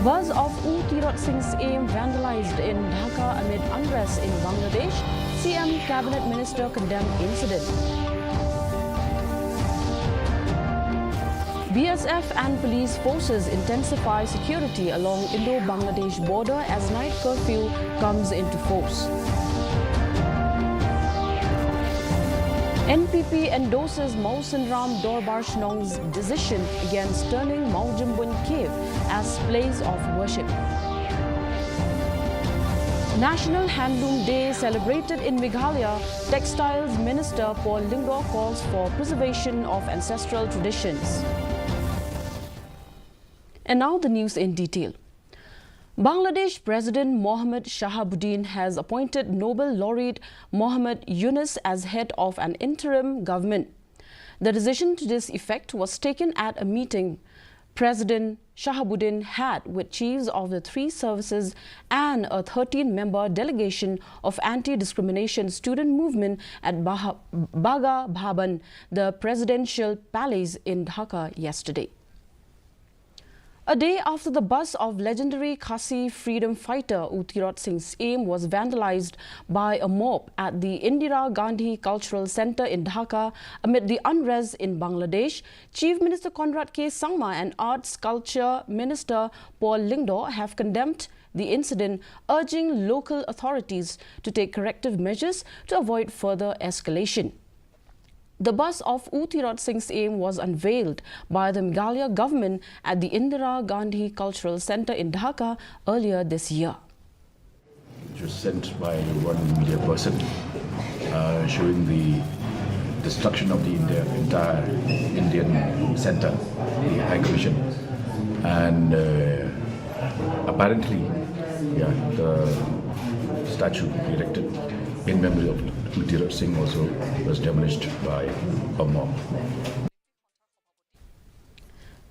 Bus of U Tirot Singh's aim vandalized in Dhaka amid unrest in Bangladesh. CM Cabinet Minister condemned incident. BSF and police forces intensify security along Indo-Bangladesh border as night curfew comes into force. NPP endorses Mohsen Ram Dorbar Shnong's decision against turning Maujimbun Cave as place of worship. National Handloom Day celebrated in Meghalaya. Textiles Minister Paul Lyngdoh calls for preservation of ancestral traditions. And now the news in detail. Bangladesh President Mohammad Shahabuddin has appointed Nobel laureate Muhammad Yunus as head of an interim government. The decision to this effect was taken at a meeting President Shahabuddin had with chiefs of the three services and a 13-member delegation of anti-discrimination student movement at Baga Bhaban, the presidential palace in Dhaka yesterday. A day after the bus of legendary Khasi freedom fighter U Tirot Singh's aim was vandalized by a mob at the Indira Gandhi Cultural Center in Dhaka amid the unrest in Bangladesh, Chief Minister Conrad K. Sangma and Arts Culture Minister Paul Lyngdoh have condemned the incident, urging local authorities to take corrective measures to avoid further escalation. The bus of U Tirot Singh's aim was unveiled by the Meghalaya government at the Indira Gandhi Cultural Center in Dhaka earlier this year. It was sent by one media person showing the destruction of the entire Indian Center, the High Commission, and apparently, the statue erected in memory of U Tirot Singh also was demolished by a mob.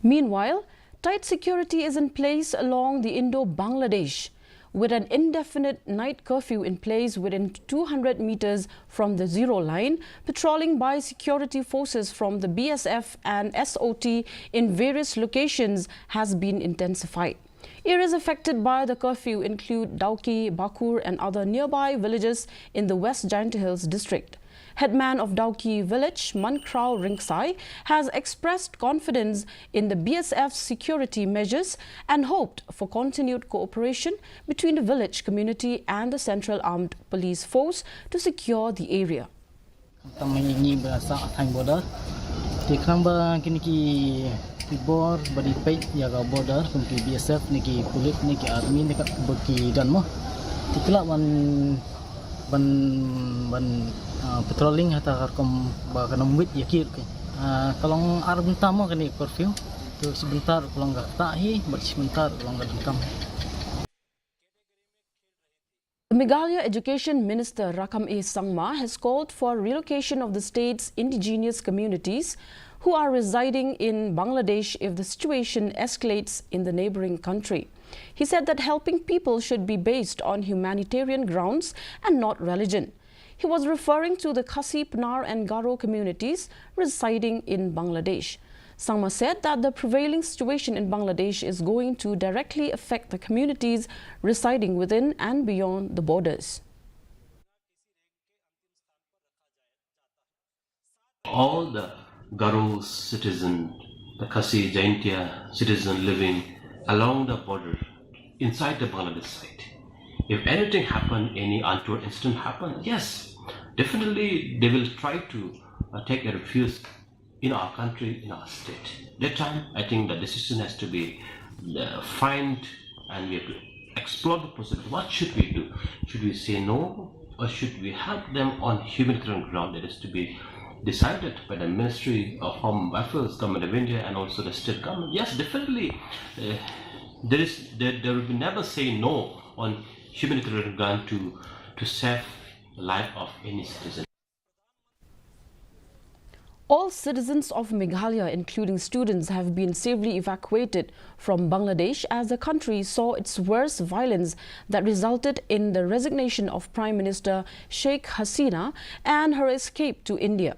Meanwhile, tight security is in place along the Indo-Bangladesh, with an indefinite night curfew in place within 200 meters from the zero line. Patrolling by security forces from the BSF and SOT in various locations has been intensified. Areas affected by the curfew include Dauki, Bakur and other nearby villages in the West Giant Hills district. Headman of Dauki village, Mankrao Ringsai, has expressed confidence in the BSF's security measures and hoped for continued cooperation between the village community and the Central Armed Police Force to secure the area. Bor badi pay jaga border kumki BSF niki pulit niki army niki baki dan mo tikla ban patrolling hata karkom ba kanam wit yakir ke kalong arm tamo kani curfew tu sebentar pulang gak tahi ber sebentar pulang gak dengkam. The Meghalaya Education Minister Rakam A. Sangma has called for relocation of the state's indigenous communities who are residing in Bangladesh if the situation escalates in the neighboring country. He said that helping people should be based on humanitarian grounds and not religion. He was referring to the Khasi, Pnar and Garo communities residing in Bangladesh. Sangma said that the prevailing situation in Bangladesh is going to directly affect the communities residing within and beyond the borders. All the Garo citizen, the Khasi Jaintia citizen living along the border inside the Bangladesh side. If anything happen, any untoward incident happen, yes, definitely they will try to take a refuge in our country, in our state. That time, I think the decision has to be find and we have to explore the possibility. What should we do? Should we say no, or should we help them on humanitarian ground? That is to be decided by the Ministry of Home Affairs, Government of India, and also the state government. Yes, definitely, there will be never say no on humanitarian ground to save the life of any citizen. All citizens of Meghalaya, including students, have been safely evacuated from Bangladesh as the country saw its worst violence that resulted in the resignation of Prime Minister Sheikh Hasina and her escape to India.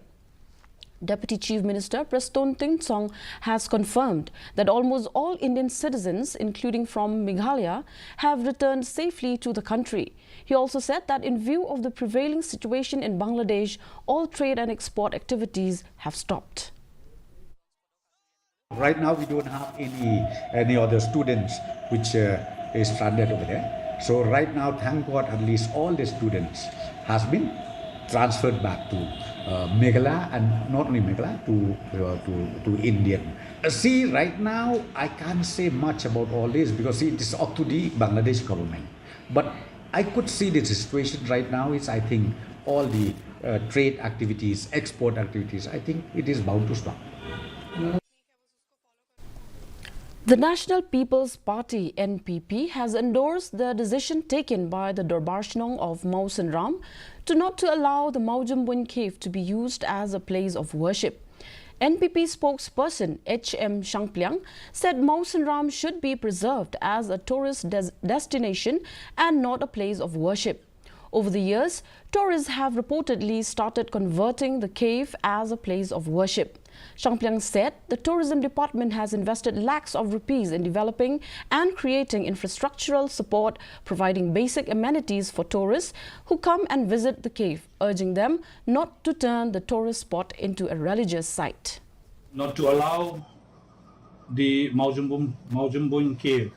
Deputy Chief Minister Preston Tingsong has confirmed that almost all Indian citizens, including from Meghalaya, have returned safely to the country. He also said that in view of the prevailing situation in Bangladesh, all trade and export activities have stopped. Right now, we don't have any other students which is stranded over there. So right now, thank God, at least all the students has been transferred back to Meghalaya, and not only Meghalaya, to Indian. See, right now, I can't say much about all this because it is up to the Bangladesh government. But I could see the situation right now is, I think, all the trade activities, export activities, I think it is bound to stop. The National People's Party (NPP) has endorsed the decision taken by the Darbarshnong of Mawson Ram to allow the Mawjumbuin cave to be used as a place of worship. NPP spokesperson H.M. Shangpliang said Mawson Ram should be preserved as a tourist destination and not a place of worship. Over the years, tourists have reportedly started converting the cave as a place of worship. Shangpliang said the tourism department has invested lakhs of rupees in developing and creating infrastructural support, providing basic amenities for tourists who come and visit the cave, urging them not to turn the tourist spot into a religious site. Not to allow the Mawjumbuin cave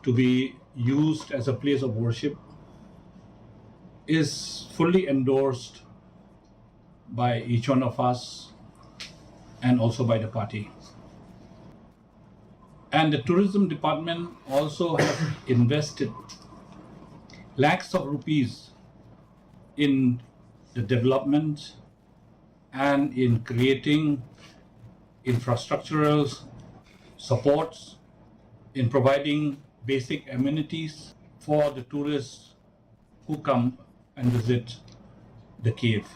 to be used as a place of worship is fully endorsed by each one of us and also by the party. And the tourism department also has invested lakhs of rupees in the development and in creating infrastructural supports, in providing basic amenities for the tourists who come and visit the cave.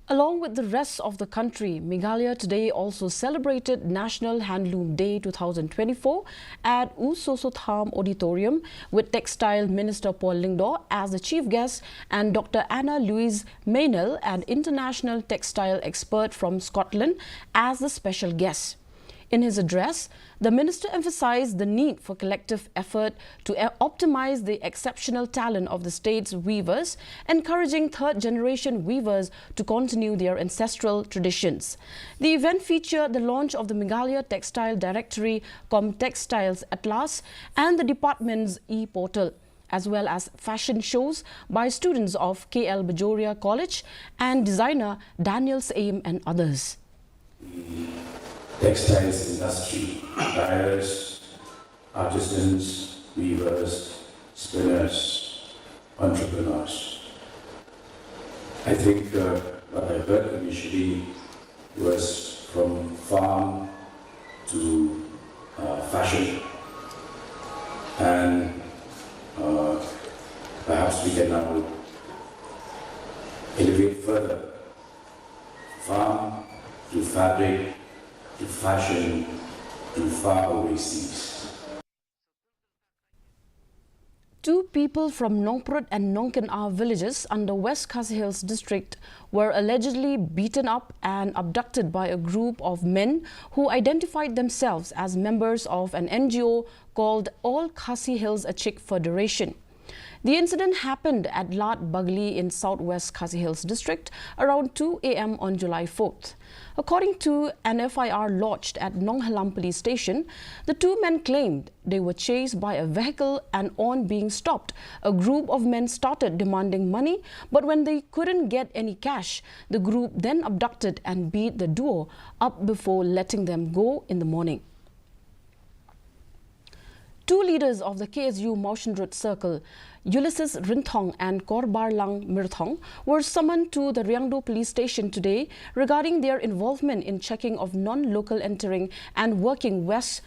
Along with the rest of the country, Meghalaya today also celebrated National Handloom Day 2024 at U Sosotham Auditorium with Textile Minister Paul Lyngdoh as the chief guest and Dr. Anna Louise Meynell, an international textile expert from Scotland, as the special guest. In his address, the minister emphasized the need for collective effort to optimize the exceptional talent of the state's weavers, encouraging third-generation weavers to continue their ancestral traditions. The event featured the launch of the Meghalaya Textile Directory, Textiles Atlas, and the department's e-portal, as well as fashion shows by students of KL Bajoria College and designer Daniel Aim and others. Textiles industry, dyers, artisans, weavers, spinners, entrepreneurs. I think what I heard initially was from farm to fashion, and perhaps we can now elevate further, farm to fabric, to fashion, to faraway seas. Two people from Nongprut and Nongken'a villages under West Khasi Hills district were allegedly beaten up and abducted by a group of men who identified themselves as members of an NGO called All Khasi Hills Achik Federation. The incident happened at Lat Bagli in southwest Khasi Hills district around 2 a.m. on July 4th. According to an FIR lodged at Nonghalam police station, the two men claimed they were chased by a vehicle, and on being stopped, a group of men started demanding money, but when they couldn't get any cash, the group then abducted and beat the duo up before letting them go in the morning. Two leaders of the KSU Mawsynrut Circle, Ulysses Rinthong and Korbarlang Mirthong, were summoned to the Riangdo police station today regarding their involvement in checking of non-local entering and working West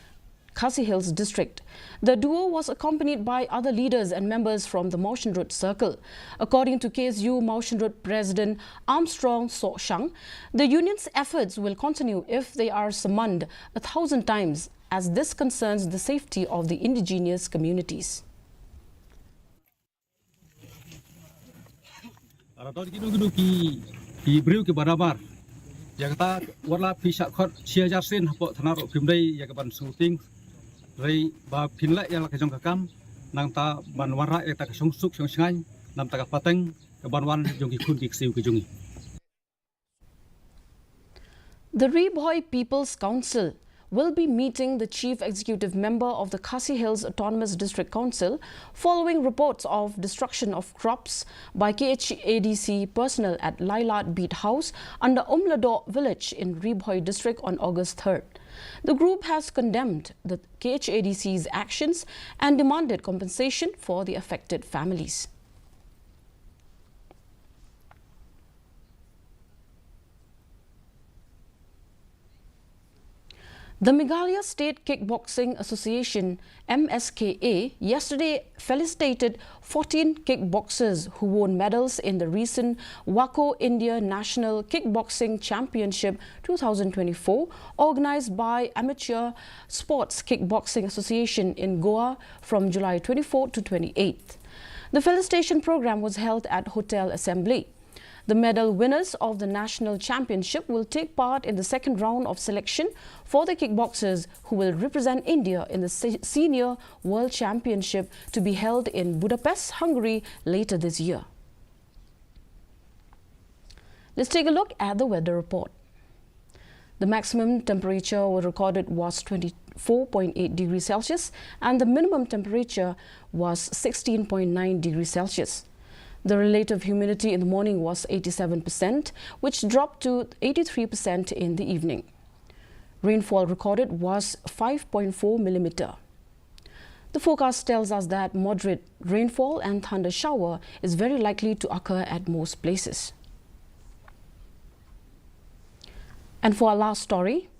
Khasi Hills district. The duo was accompanied by other leaders and members from the Mawsynrut Circle. According to KSU Mawsynrut President Armstrong So Shang, the union's efforts will continue if they are summoned 1,000 times, as this concerns the safety of the indigenous communities. pi briu ke barabar ya kata wala pi syak khot sia jarsin hapo thanaro pimdai ya ke ban shooting rei ba pinla ya la ke jong kakam nang ta ban wara ya ta ke song suk song sngai nam ta ka pateng ke ban wan jong ki khun ki siu ke jongi. The Riboy People's Council will be meeting the Chief Executive Member of the Khasi Hills Autonomous District Council following reports of destruction of crops by KHADC personnel at Lailat Beat House under Umlador village in Riboy district on August 3rd. The group has condemned the KHADC's actions and demanded compensation for the affected families. The Meghalaya State Kickboxing Association MSKA yesterday felicitated 14 kickboxers who won medals in the recent WACO India National Kickboxing Championship 2024 organized by Amateur Sports Kickboxing Association in Goa from July 24 to 28. The felicitation program was held at Hotel Assembly. The medal winners of the national championship will take part in the second round of selection for the kickboxers who will represent India in the Senior World Championship to be held in Budapest, Hungary later this year. Let's take a look at the weather report. The maximum temperature recorded was 24.8 degrees Celsius and the minimum temperature was 16.9 degrees Celsius. The relative humidity in the morning was 87%, which dropped to 83% in the evening. Rainfall recorded was 5.4 millimeter. The forecast tells us that moderate rainfall and thunder shower is very likely to occur at most places. And for our last story,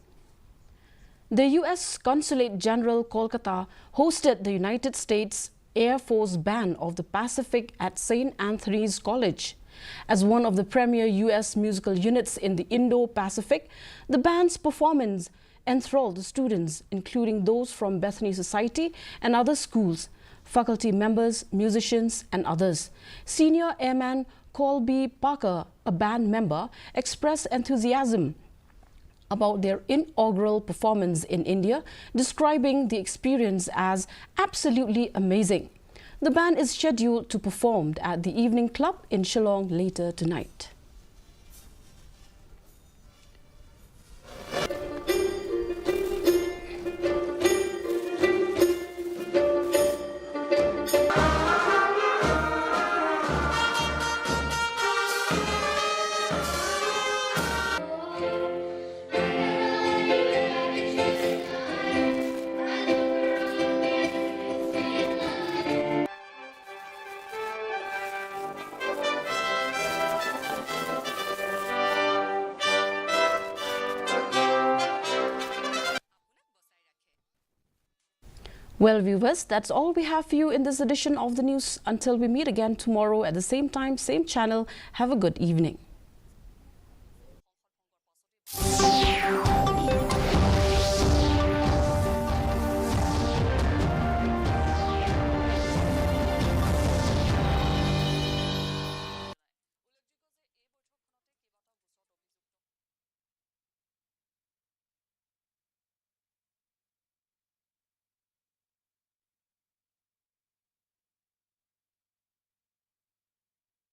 the U.S. Consulate General Kolkata hosted the United States Air Force Band of the Pacific at St. Anthony's College. As one of the premier U.S. musical units in the Indo-Pacific, the band's performance enthralled the students, including those from Bethany Society and other schools, faculty members, musicians, and others. Senior Airman Colby Parker, a band member, expressed enthusiasm about their inaugural performance in India, describing the experience as absolutely amazing. The band is scheduled to perform at the Evening Club in Shillong later tonight. Well, viewers, that's all we have for you in this edition of the news. Until we meet again tomorrow at the same time, same channel, have a good evening.